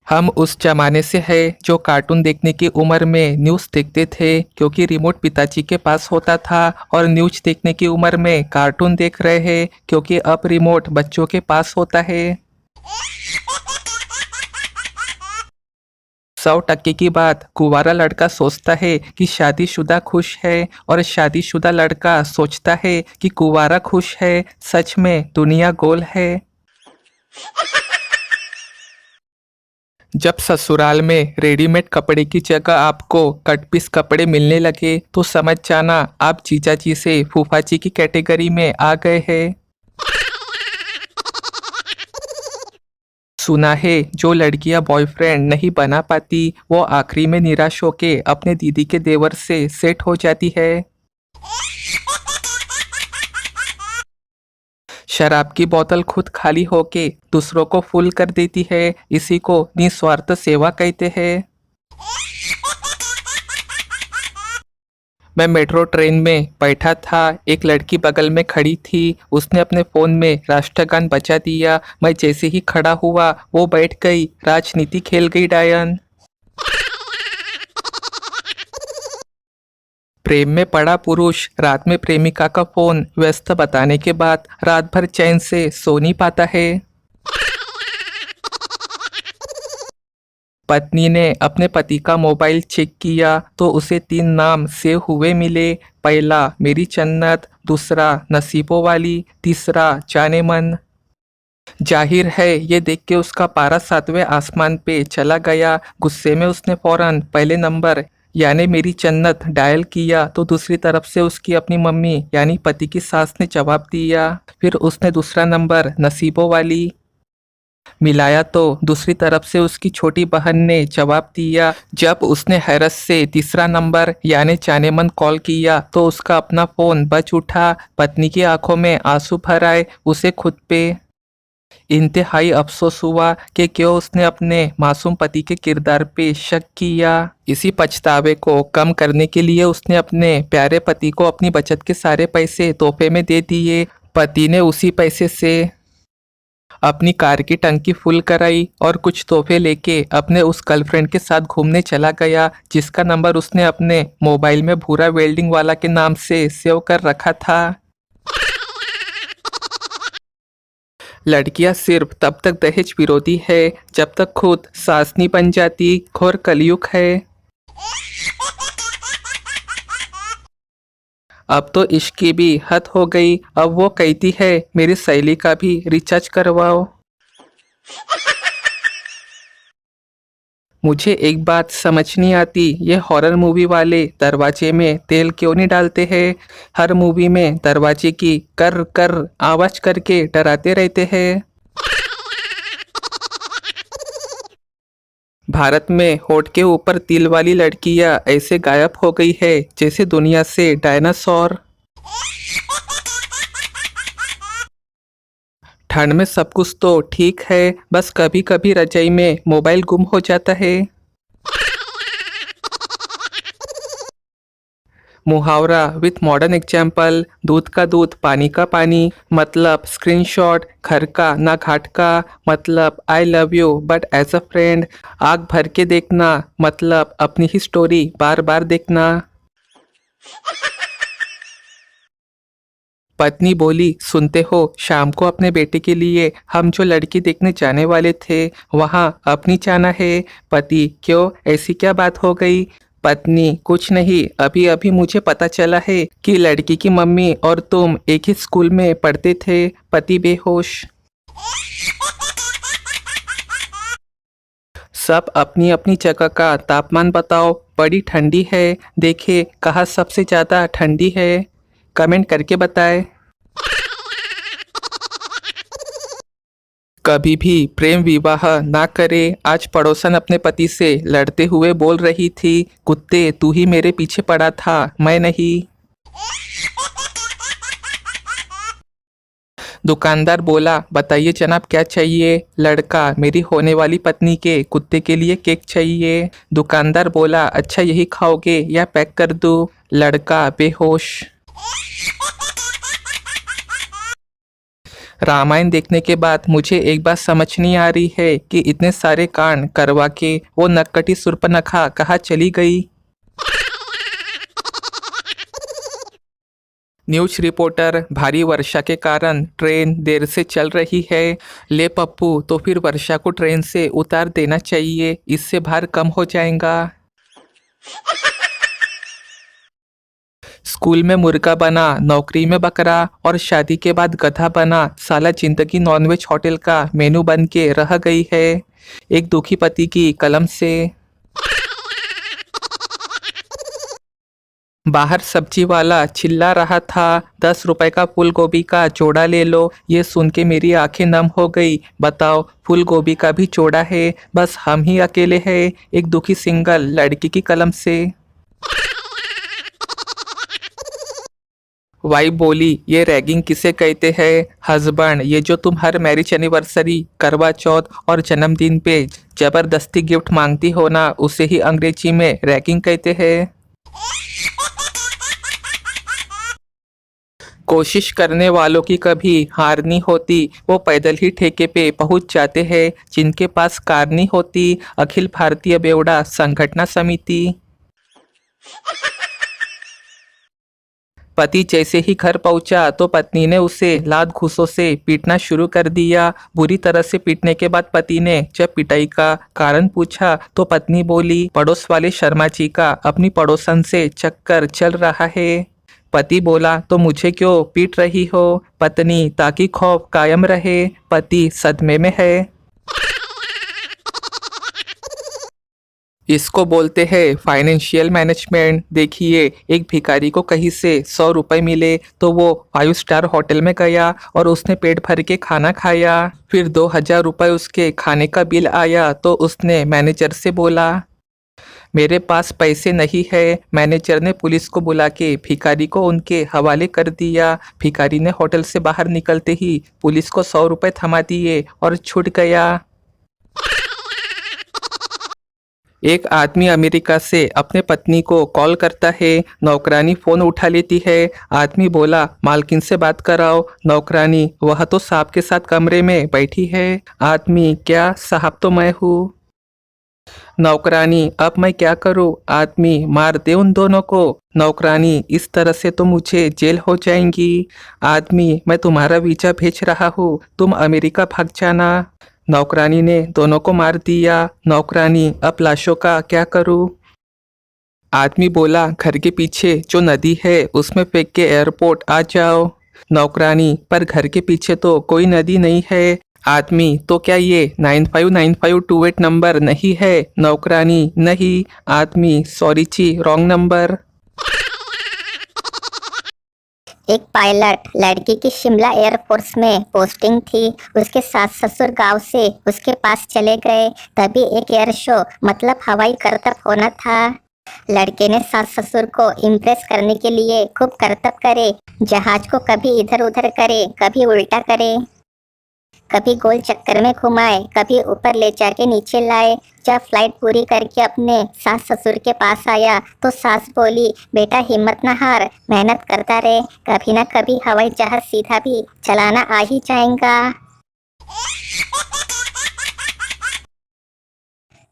हम उस जमाने से हैं जो कार्टून देखने की उम्र में न्यूज़ देखते थे क्योंकि रिमोट पिताजी के पास होता था और न्यूज़ देखने की उम्र में कार्टून देख रहे हैं क्योंकि अब रिमोट बच्चों के पास होता है। 100% की बात कुंवारा लड़का सोचता है कि शादीशुदा खुश है और शादीशुदा लड़का सोचता है कि कुंवारा खुश है। सच में दुनिया गोल है। जब ससुराल में रेडीमेड कपड़े की जगह आपको कट पीस कपड़े मिलने लगे तो समझ जाना आप जीजा जी से फूफा जी की कैटेगरी में आ गए हैं। सुना है जो लड़कियां बॉयफ्रेंड नहीं बना पाती वो आखिरी में निराश होके अपने दीदी के देवर से सेट हो जाती है। शराब की बोतल खुद खाली होके दूसरों को फुल कर देती है। इसी को निस्वार्थ सेवा कहते हैं। मैं मेट्रो ट्रेन में बैठा था, एक लड़की बगल में खड़ी थी। उसने अपने फोन में राष्ट्रगान बजा दिया। मैं जैसे ही खड़ा हुआ वो बैठ गई। राजनीति खेल गई डायन। प्रेम में पड़ा पुरुष रात में प्रेमिका का फोन व्यस्त बताने के बाद रात भर चैन से सो नहीं पाता है। पत्नी ने अपने पति का मोबाइल चेक किया तो उसे 3 नाम सेव हुए मिले। पहला मेरी जन्नत, दूसरा नसीबों वाली, तीसरा जाने मन। जाहिर है ये देख के उसका पारा 7वें आसमान पे चला गया। गुस्से में उसने फौरन पहले नंबर यानी मेरी जन्नत डायल किया तो दूसरी तरफ से उसकी अपनी मम्मी यानी पति की सास ने जवाब दिया। फिर उसने दूसरा नंबर नसीबों वाली मिलाया तो दूसरी तरफ से उसकी छोटी बहन ने जवाब दिया। जब उसने हैरत से तीसरा नंबर यानी जानेमन कॉल किया तो उसका अपना फोन बज उठा। पत्नी की आंखों में आंसू भर आए। उसे खुद पे इंतहाई अफसोस हुआ कि क्यों उसने अपने मासूम पति के किरदार पे शक किया। इसी पछतावे को कम करने के लिए उसने अपने प्यारे पति को अपनी बचत के सारे पैसे तोहफे में दे दिए। पति ने उसी पैसे से अपनी कार की टंकी फुल कराई और कुछ तोहफे लेके अपने उस गर्लफ्रेंड के साथ घूमने चला गया जिसका नंबर उसने अपने मोबाइल में भूरा वेल्डिंग वाला के नाम से सेव कर रखा था। लड़कियां सिर्फ तब तक दहेज विरोधी है जब तक खुद सास नहीं बन जाती। घोर कलयुग है। अब तो इश्क की भी हद हो गई। अब वो कहती है मेरी सहेली का भी रिचार्ज करवाओ। मुझे एक बात समझ नहीं आती, ये हॉरर मूवी वाले दरवाजे में तेल क्यों नहीं डालते हैं। हर मूवी में दरवाजे की कर कर आवाज करके डराते रहते हैं। भारत में होठ के ऊपर तिल वाली लड़कियां ऐसे गायब हो गई है जैसे दुनिया से डायनासोर। ठंड में सब कुछ तो ठीक है, बस कभी कभी रजाई में मोबाइल गुम हो जाता है। मुहावरा विथ मॉडर्न एग्जाम्पल, दूध का दूध पानी का पानी मतलब स्क्रीनशॉट, घर का ना घाट का मतलब I love you but as a friend, आग भर के देखना मतलब अपनी ही स्टोरी बार बार देखना। पत्नी बोली सुनते हो, शाम को अपने बेटे के लिए हम जो लड़की देखने जाने वाले थे वहाँ अपनी जाना है। पति क्यों, ऐसी क्या बात हो गई। पत्नी कुछ नहीं, अभी अभी मुझे पता चला है कि लड़की की मम्मी और तुम एक ही स्कूल में पढ़ते थे। पति बेहोश। सब अपनी अपनी जगह का तापमान बताओ। बड़ी ठंडी है, देखे कहाँ सबसे ज़्यादा ठंडी है। कमेंट करके बताएं। कभी भी प्रेम विवाह ना करे। आज पड़ोसन अपने पति से लड़ते हुए बोल रही थी, कुत्ते तू ही मेरे पीछे पड़ा था, मैं नहीं। दुकानदार बोला बताइए जनाब क्या चाहिए। लड़का मेरी होने वाली पत्नी के कुत्ते के लिए केक चाहिए। दुकानदार बोला अच्छा यही खाओगे या पैक कर दूं। लड़का बेहोश। रामायण देखने के बाद मुझे एक बात समझ नहीं आ रही है कि इतने सारे कांड करवा के वो नक्कटी सुर्पनखा कहाँ चली गई। न्यूज रिपोर्टर, भारी वर्षा के कारण ट्रेन देर से चल रही है। ले पप्पू, तो फिर वर्षा को ट्रेन से उतार देना चाहिए, इससे भार कम हो जाएगा। स्कूल में मुर्गा बना, नौकरी में बकरा और शादी के बाद गधा बना। साला जिंदगी नॉनवेज होटल का मेनू बन के रह गई है। एक दुखी पति की कलम से। बाहर सब्जी वाला चिल्ला रहा था, 10 रुपए का फूल गोभी का जोड़ा ले लो। ये सुन के मेरी आंखें नम हो गई। बताओ, फूल गोभी का भी जोड़ा है, बस हम ही अकेले हैं। एक दुखी सिंगल लड़की की कलम से। वाइफ बोली, ये रैगिंग किसे कहते हैं? हस्बैंड, ये जो तुम हर मैरिज एनिवर्सरी, करवा चौथ और जन्मदिन पे जबरदस्ती गिफ्ट मांगती हो ना, उसे ही अंग्रेजी में रैगिंग कहते हैं। कोशिश करने वालों की कभी हार नहीं होती, वो पैदल ही ठेके पे पहुंच जाते हैं। जिनके पास कार नहीं होती, अखिल भारतीय बेवड़ा संगठना समिति। पति जैसे ही घर पहुंचा तो पत्नी ने उसे लात घूंसों से पीटना शुरू कर दिया। बुरी तरह से पीटने के बाद पति ने जब पिटाई का कारण पूछा तो पत्नी बोली, पड़ोस वाले शर्मा जी का अपनी पड़ोसन से चक्कर चल रहा है। पति बोला, तो मुझे क्यों पीट रही हो? पत्नी, ताकि खौफ कायम रहे। पति सदमे में है। इसको बोलते हैं फाइनेंशियल मैनेजमेंट। देखिए, एक भिखारी को कहीं से 100 रुपए मिले तो वो 5 स्टार होटल में गया और उसने पेट भर के खाना खाया। फिर 2000 रुपए उसके खाने का बिल आया तो उसने मैनेजर से बोला, मेरे पास पैसे नहीं है। मैनेजर ने पुलिस को बुला के भिखारी को उनके हवाले कर दिया। भिखारी ने होटल से बाहर निकलते ही पुलिस को 100 रुपए थमा दिए और छूट गया। एक आदमी अमेरिका से अपने पत्नी को कॉल करता है। नौकरानी फ़ोन उठा लेती है। आदमी बोला, मालकिन से बात कराओ। नौकरानी, वह तो साहब के साथ कमरे में बैठी है। आदमी, क्या साहब तो मैं हूँ। नौकरानी, अब मैं क्या करूँ? आदमी, मार दे उन दोनों को। नौकरानी, इस तरह से तो मुझे जेल हो जाएंगी। आदमी, मैं तुम्हारा वीजा भेज रहा हूँ, तुम अमेरिका भाग जाना। नौकरानी ने दोनों को मार दिया। नौकरानी, अब लाशों का क्या करूं? आदमी बोला, घर के पीछे जो नदी है उसमें फेंक के एयरपोर्ट आ जाओ। नौकरानी, पर घर के पीछे तो कोई नदी नहीं है। आदमी, तो क्या ये 959528 नंबर नहीं है? नौकरानी, नहीं। आदमी, सॉरी जी, रॉन्ग नंबर। एक पायलट लड़की की शिमला एयरफोर्स में पोस्टिंग थी। उसके सास ससुर गांव से उसके पास चले गए। तभी एक एयर शो मतलब हवाई करतब होना था। लड़के ने सास ससुर को इम्प्रेस करने के लिए खूब करतब करे। जहाज को कभी इधर उधर करे, कभी उल्टा करे, कभी गोल चक्कर में घुमाए, कभी ऊपर ले जाके नीचे लाए। जब फ्लाइट पूरी करके अपने सास ससुर के पास आया तो सास बोली, बेटा हिम्मत ना हार, मेहनत करता रहे, कभी ना कभी हवाई जहाज सीधा भी चलाना आ ही जाएगा।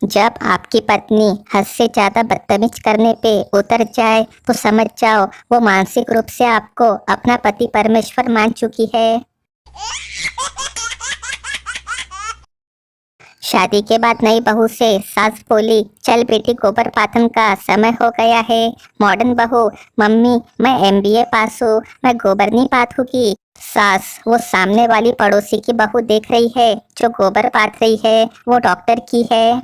जब आपकी पत्नी हद से ज्यादा बदतमीज करने पे उतर जाए तो समझ जाओ वो मानसिक रूप से आपको अपना पति परमेश्वर मान चुकी है। शादी के बाद नई बहू से सास बोली, चल बेटी गोबर पाथन का समय हो गया है। मॉडर्न बहू, मम्मी मैं MBA पास हूँ, मैं गोबर नहीं पाथूंगी। सास, वो सामने वाली पड़ोसी की बहू देख रही है जो गोबर पाथ रही है, वो डॉक्टर की है।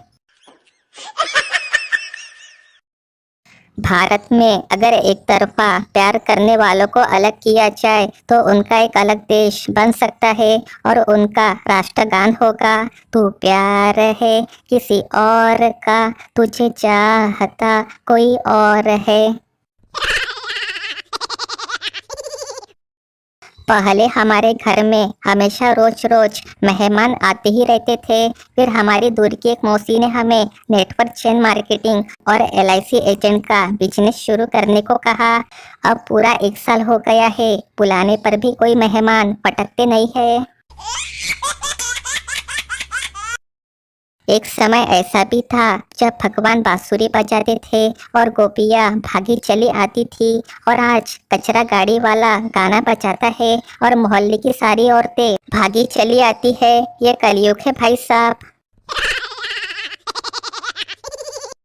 भारत में अगर एक तरफा प्यार करने वालों को अलग किया जाए तो उनका एक अलग देश बन सकता है और उनका राष्ट्रगान होगा, तू प्यार है किसी और का, तुझे चाहता कोई और है। पहले हमारे घर में हमेशा रोज रोज मेहमान आते ही रहते थे। फिर हमारी दूर की एक मौसी ने हमें नेटवर्क चेन मार्केटिंग और LIC एजेंट का बिजनेस शुरू करने को कहा। अब पूरा 1 साल हो गया है, बुलाने पर भी कोई मेहमान पटकते नहीं है। एक समय ऐसा भी था जब भगवान बांसुरी बजाते थे और गोपियाँ भागी चली आती थी, और आज कचरा गाड़ी वाला गाना बजाता है और मोहल्ले की सारी औरतें भागी चली आती है। ये कलयुग है भाई साहब।